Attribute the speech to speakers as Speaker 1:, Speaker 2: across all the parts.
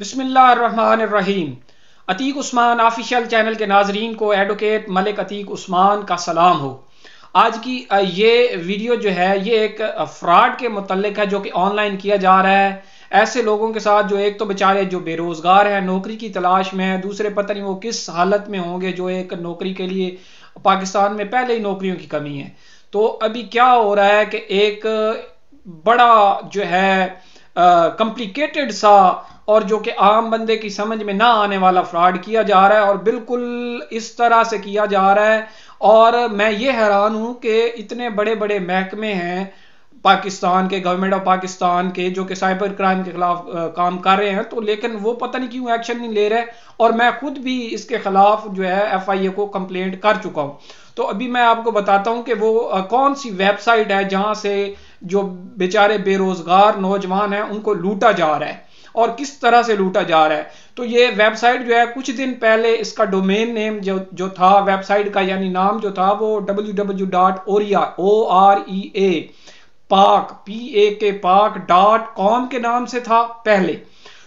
Speaker 1: बिस्मिल्लाहिर्रहमानिर्रहीम। Atiq Usman official channel के नाजरीन को एडवोकेट मलिक अतीक उस्मान का सलाम हो। आज की ये वीडियो जो है ये एक फ्रॉड के मुतल्लिक है जो कि ऑनलाइन किया जा रहा है ऐसे लोगों के साथ जो एक तो बेचारे जो बेरोजगार हैं, नौकरी की तलाश में है, दूसरे पता नहीं वो किस हालत में होंगे जो एक नौकरी के लिए पाकिस्तान में पहले ही नौकरियों की कमी है। तो अभी क्या हो रहा है कि एक बड़ा जो है कॉम्प्लिकेटेड सा और जो कि आम बंदे की समझ में ना आने वाला फ्रॉड किया जा रहा है और बिल्कुल इस तरह से किया जा रहा है। और मैं ये हैरान हूं कि इतने बड़े बड़े महकमे हैं पाकिस्तान के, गवर्नमेंट ऑफ पाकिस्तान के, जो कि साइबर क्राइम के खिलाफ काम कर रहे हैं, तो लेकिन वो पता नहीं क्यों एक्शन नहीं ले रहे। और मैं खुद भी इसके खिलाफ जो है FIA को कंप्लेंट कर चुका हूं। तो अभी मैं आपको बताता हूं कि वो कौन सी वेबसाइट है जहां से जो बेचारे बेरोजगार नौजवान हैं उनको लूटा जा रहा है और किस तरह से लूटा जा रहा है। तो ये वेबसाइट जो है कुछ दिन पहले इसका डोमेन नेम जो था वेबसाइट का, यानी नाम जो था वो www.orea PAK.com के नाम से था पहले।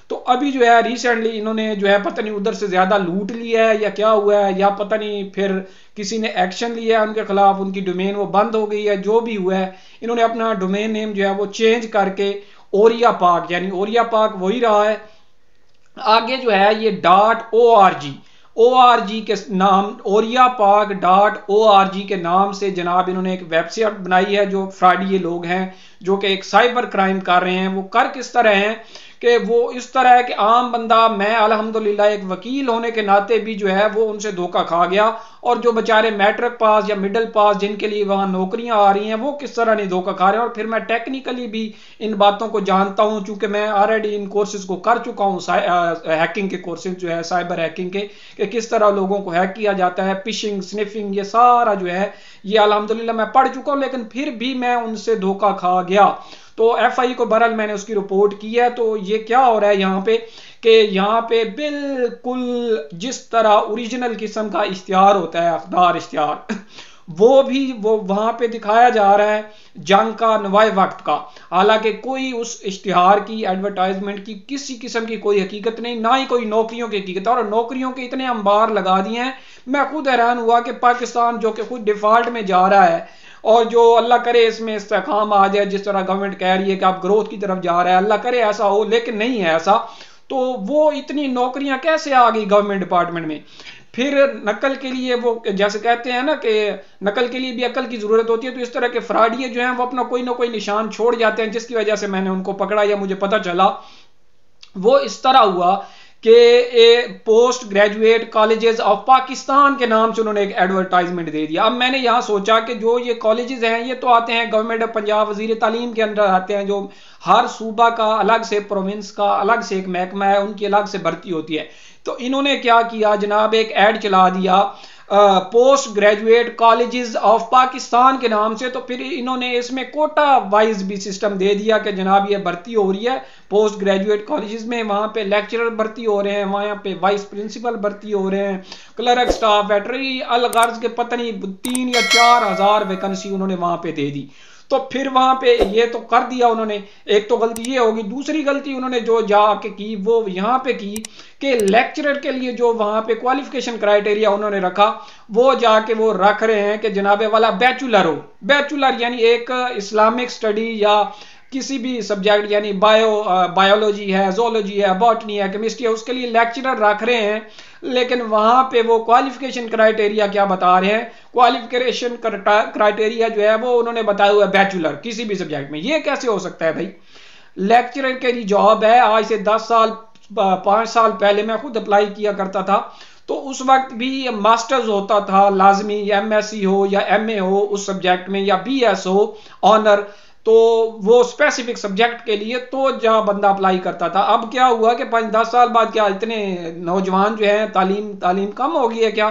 Speaker 1: तो अभी जो है रिसेंटली इन्होंने जो है पता नहीं उधर से ज्यादा लूट लिया है या क्या हुआ है, या पता नहीं फिर किसी ने एक्शन लिया है उनके खिलाफ, उनकी डोमेन वो बंद हो गई है। जो भी हुआ है इन्होंने अपना डोमेन नेम जो है वो चेंज करके ओरिया पाक, यानी ओरिया पाक वही रहा है, आगे जो है ये .org के नाम oriapak.org के नाम से जनाब इन्होंने एक वेबसाइट बनाई है। जो फ्रॉडी ये लोग हैं जो कि एक साइबर क्राइम कर रहे हैं, वो कर किस तरह हैं कि वो इस तरह है कि आम बंदा, मैं अल्हम्दुलिल्लाह एक वकील होने के नाते भी जो है वो उनसे धोखा खा गया। और जो बेचारे मैट्रिक पास या मिडिल पास जिनके लिए वहां नौकरियां आ रही हैं वो किस तरह नहीं धोखा खा रहे हैं। और फिर मैं टेक्निकली भी इन बातों को जानता हूं चूंकि मैं ऑलरेडी इन कोर्सेज को कर चुका हूं, हैकिंग के कोर्सेज जो है साइबर हैकिंग के, कि किस तरह लोगों को हैक किया जाता है, फिशिंग, स्निफिंग, ये सारा जो है ये अल्हम्दुलिल्लाह मैं पढ़ चुका हूं। लेकिन फिर भी मैं उनसे धोखा खा गया। तो FI को बहरहाल मैंने उसकी रिपोर्ट की है। तो ये क्या हो रहा है यहाँ पे कि यहाँ पे बिल्कुल जिस तरह ओरिजिनल किस्म का इश्तिहार होता है, अखबार इश्तिहार वो वहां पे दिखाया जा रहा है जंग का, नवाए वक्त का। हालांकि कोई उस इश्तिहार की, एडवर्टाइजमेंट की किसी किस्म की कोई हकीकत नहीं, ना ही कोई नौकरियों की हकीकत। और नौकरियों के इतने अंबार लगा दिए हैं, मैं खुद हैरान हुआ कि पाकिस्तान जो कि खुद डिफॉल्ट में जा रहा है और जो अल्लाह करे इसमें इस्तेकाम आ जाए, जिस तरह गवर्नमेंट कह रही है कि आप ग्रोथ की तरफ जा रहा है, अल्लाह करे ऐसा हो, लेकिन नहीं है ऐसा। तो वो इतनी नौकरियां कैसे आ गई गवर्नमेंट डिपार्टमेंट में? फिर नकल के लिए वो जैसे कहते हैं ना कि नकल के लिए भी अकल की जरूरत होती है, तो इस तरह के फ्रॉडिये जो हैं वो अपना कोई ना कोई निशान छोड़ जाते हैं, जिसकी वजह से मैंने उनको पकड़ा या मुझे पता चला। वो इस तरह हुआ कि post graduate colleges of Pakistan के नाम से उन्होंने एक एडवर्टाइजमेंट दे दिया। अब मैंने यहाँ सोचा कि जो ये कॉलेजेस हैं ये तो आते हैं गवर्नमेंट ऑफ पंजाब, वजीर तालीम के अंदर आते हैं, जो हर सूबा का अलग से, प्रोविंस का अलग से एक महकमा है, उनकी अलग से भर्ती होती है। तो इन्होंने क्या किया जनाब, एक ऐड चला दिया post graduate colleges of Pakistan के नाम से। तो फिर इन्होंने इसमें कोटा वाइज भी सिस्टम दे दिया कि जनाब ये भर्ती हो रही है पोस्ट ग्रेजुएट कॉलेजेस में, वहां पे लेक्चरर भर्ती हो रहे हैं, वहां पे वाइस प्रिंसिपल भर्ती हो रहे हैं, क्लर्क, स्टाफ, वेटरी, अलगर्ज के पता नहीं 3 या 4 हजार वैकेंसी उन्होंने वहां पे दे दी। तो फिर वहां पे ये तो कर दिया उन्होंने, एक तो गलती ये होगी। दूसरी गलती उन्होंने जो जाके की वो यहाँ पे की कि लेक्चरर के लिए जो वहां पे क्वालिफिकेशन क्राइटेरिया उन्होंने रखा, वो जाके वो रख रहे हैं कि जनाबे वाला बैचलर हो। बैचलर यानी एक इस्लामिक स्टडी या किसी भी सब्जेक्ट, यानी बायोलॉजी है, जोलॉजी है, बॉटनी है, केमिस्ट्री है, उसके लिए लेक्चरर रख रहे हैं। लेकिन वहां पे वो क्वालिफिकेशन क्राइटेरिया क्या बता रहे हैं, क्वालिफिकेशन क्राइटेरिया जो है वो उन्होंने बताया हुआ है बैचलर किसी भी सब्जेक्ट में। ये कैसे हो सकता है भाई? लेक्चरर के लिए जॉब है, आज से 10 साल 5 साल पहले मैं खुद अप्लाई किया करता था, तो उस वक्त भी मास्टर्स होता था लाजमी, MSc हो या MA हो उस सब्जेक्ट में, या BS हो ऑनर, तो वो स्पेसिफिक सब्जेक्ट के लिए तो जहाँ बंदा अप्लाई करता था। अब क्या हुआ कि 5-10 साल बाद क्या इतने नौजवान जो हैं तालीम कम हो गई है क्या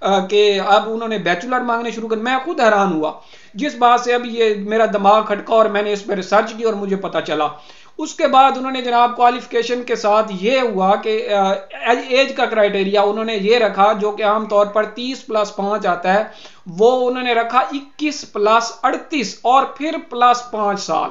Speaker 1: कि अब उन्होंने बैचलर मांगने शुरू कर। मैं खुद हैरान हुआ जिस बात से अब ये मेरा दिमाग खटका और मैंने इस पर रिसर्च की और मुझे पता चला। उसके बाद उन्होंने जनाब क्वालिफिकेशन के साथ ये हुआ कि एज का क्राइटेरिया उन्होंने ये रखा जो कि आमतौर पर 30+5 आता है, वो उन्होंने रखा 21+38 और फिर +5 साल।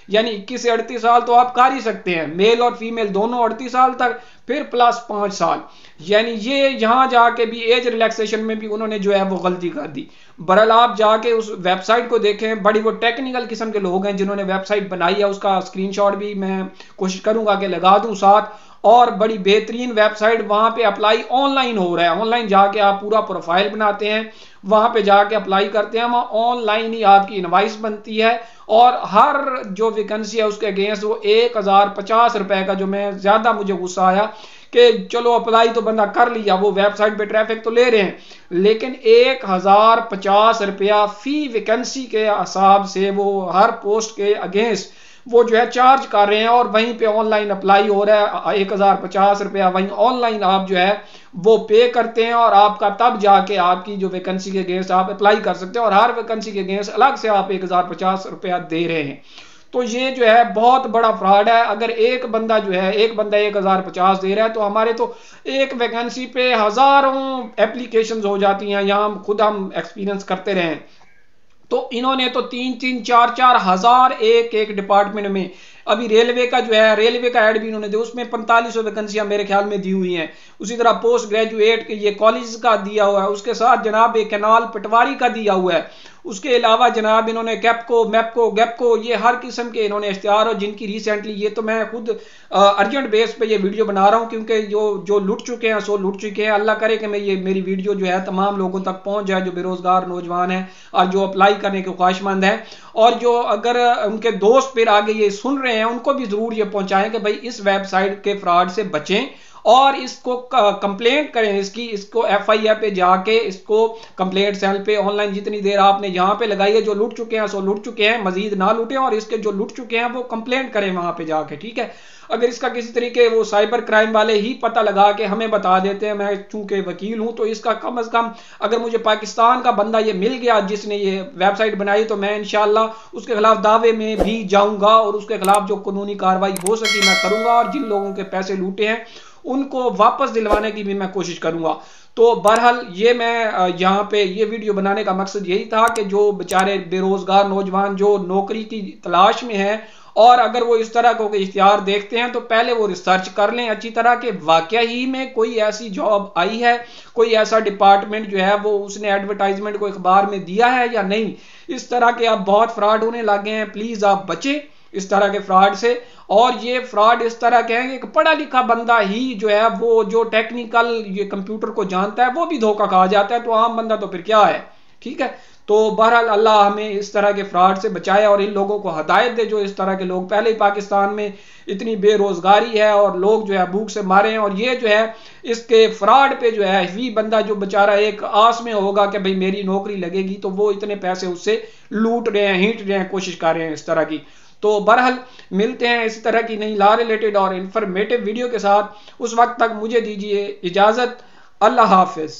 Speaker 1: یعنی 21 سے 38 سال تو آپ کر ہی سکتے ہیں، میل اور فیمیل دونوں 38 سال تک، پھر پلس 5 سال، یعنی یہ یہاں جا کے بھی ایج ریلیکسیشن میں بھی انہوں نے جو ہے وہ غلطی کر دی۔ برحال آپ جا کے اس ویب سائٹ کو دیکھیں، بڑی وہ ٹیکنیکل قسم کے لوگ ہیں جنہوں نے ویب سائٹ بنائی ہے، اس کا اسکرین شاٹ بھی میں کوشش کروں گا کہ لگا دوں ساتھ، اور بڑی بہترین ویب سائٹ، وہاں پہ اپلائی آن لائن ہو رہا ہے، آن لائن جا کے آپ پورا پروفائل بناتے ہیں، وہاں پہ جا کے اپلائی کرتے ہیں، وہاں آن لائن ہی آپ کی انوائس بنتی ہے، اور ہر جو ویکنسی ہے اس کے اگینسٹ وہ 1050 روپے کا، جو میں زیادہ مجھے غصہ آیا کہ چلو اپلائی تو بندہ کر لیا، وہ ویب سائٹ پہ ٹریفک تو لے رہے ہیں، لیکن 1050 روپیہ فی ویکنسی کے حساب سے وہ ہر پوسٹ کے اگینسٹ وہ جو ہے چارج کر رہے ہیں، اور وہیں پہ آن لائن اپلائی ہو رہا ہے 1050 روپیہ، وہیں آن لائن آپ جو ہے وہ پے کرتے ہیں، اور آپ کا تب جا کے آپ کی جو ویکنسی کے اگینسٹ آپ اپلائی کر سکتے ہیں، اور ہر ویکنسی کے اگینسٹ الگ سے آپ 1050 روپیہ دے رہے ہیں۔ تو یہ جو ہے بہت بڑا فراڈ ہے۔ اگر ایک بندہ جو ہے 1050 دے رہا ہے تو ہمارے تو ایک ویکنسی پہ ہزاروں اپلیکیشنز ہو جاتی ہیں، یہاں خود ہم ایکسپیرینس کرتے رہے ہیں۔ تو انہوں نے تو 3-4 ہزار ایک ڈپارٹمنٹ میں، ابھی ریلوے کا جو ہے ریلوے کا ایڈ بھی انہوں نے دیا، اس میں 4500 ویکنسیاں میرے خیال میں دی ہوئی ہیں، اسی طرح پوسٹ گریجویٹ کے یہ کالج کا دیا ہوا ہے، اس کے ساتھ جناب ایک کینال پٹواری کا دیا ہوا ہے، اس کے علاوہ جناب انہوں نے کیپکو، میپکو، گیپکو، یہ ہر قسم کے انہوں نے اشتہار، اور جن کی ریسنٹلی یہ تو میں خود ارجنٹ بیس پہ یہ ویڈیو بنا رہا ہوں، کیونکہ جو لٹ چکے ہیں سو لٹ چکے ہیں۔ اللہ کرے کہ میری ویڈیو جو ہے تمام لوگوں تک پہنچ جائے جو بے روزگار نوجوان ہیں اور جو اپلائی کرنے کے خواہش مند ہیں، اور جو اگر ان کے دوست پھر آگے یہ سن رہے ہیں ان کو بھی ضرور یہ پہنچائیں کہ بھائی اس ویب سائٹ کے فراڈ سے بچیں، اور اس کو کمپلینٹ کریں، اس کو FIR پہ جا کے اس کو کمپلینٹ سیل پہ آن لائن جتنی دیر آپ نے یہاں پہ لگائی ہے، جو لٹ چکے ہیں سو لٹ چکے ہیں، مزید نہ لوٹیں، اور اس کے جو لٹ چکے ہیں وہ کمپلینٹ کریں وہاں پہ جا کے، ٹھیک ہے۔ اگر اس کا کسی طریقے وہ سائبر کرائم والے ہی پتہ لگا کے ہمیں بتا دیتے ہیں، میں چونکہ وکیل ہوں تو اس کا کم از کم اگر مجھے پاکستان کا بندہ یہ مل گیا جس نے یہ ویب سائٹ بنائی تو میں انشاءاللہ اس کے خلاف دعوے میں بھی جاؤں گا، اور اس کے خلاف جو قانونی کارروائی ہو سکی میں کروں گا، اور جن لوگوں کے پیسے لوٹے ہیں ان کو واپس دلوانے کی بھی میں کوشش کروں گا۔ تو بہرحال یہ میں یہاں پہ یہ ویڈیو بنانے کا مقصد یہی تھا کہ جو بیچارے بے روزگار نوجوان جو نوکری کی تلاش میں ہیں، اور اگر وہ اس طرح کو اشتہار دیکھتے ہیں تو پہلے وہ ریسرچ کر لیں اچھی طرح کہ واقعہ ہی میں کوئی ایسی جاب آئی ہے، کوئی ایسا ڈپارٹمنٹ جو ہے وہ اس نے ایڈورٹائزمنٹ کو اخبار میں دیا ہے یا نہیں۔ اس طرح کے اب بہت فراڈ ہونے لگے ہیں، پلیز آپ بچیں اس طرح کے فراڈ سے۔ اور یہ فراڈ اس طرح کہیں گے کہ پڑھا لکھا بندہ ہی جو ہے وہ جو ٹیکنیکل یہ کمپیوٹر کو جانتا ہے وہ بھی دھوکہ کھا جاتا ہے، تو عام بندہ تو پھر کیا ہے، ٹھیک ہے۔ تو بہرحال اللہ ہمیں اس طرح کے فراڈ سے بچائے، اور ان لوگوں کو ہدایت دے جو اس طرح کے لوگ، پہلے ہی پاکستان میں اتنی بے روزگاری ہے اور لوگ جو ہے بھوک سے مارے ہیں، اور یہ جو ہے اس کے فراڈ پہ جو ہے وہی بندہ جو بیچارہ ایک آس میں ہوگا کہ بھئی میری نوکری لگے گی، تو وہ اتنے پیسے اس سے لوٹ رہے ہیں، ہینٹ رہے ہیں، کوشش کر رہے ہیں اس طرح کی۔ تو بہرحال ملتے ہیں اسی طرح کی نئی لا ریلیٹڈ اور انفارمیٹیو ویڈیو کے ساتھ، اس وقت تک مجھے دیجیے اجازت، اللہ حافظ۔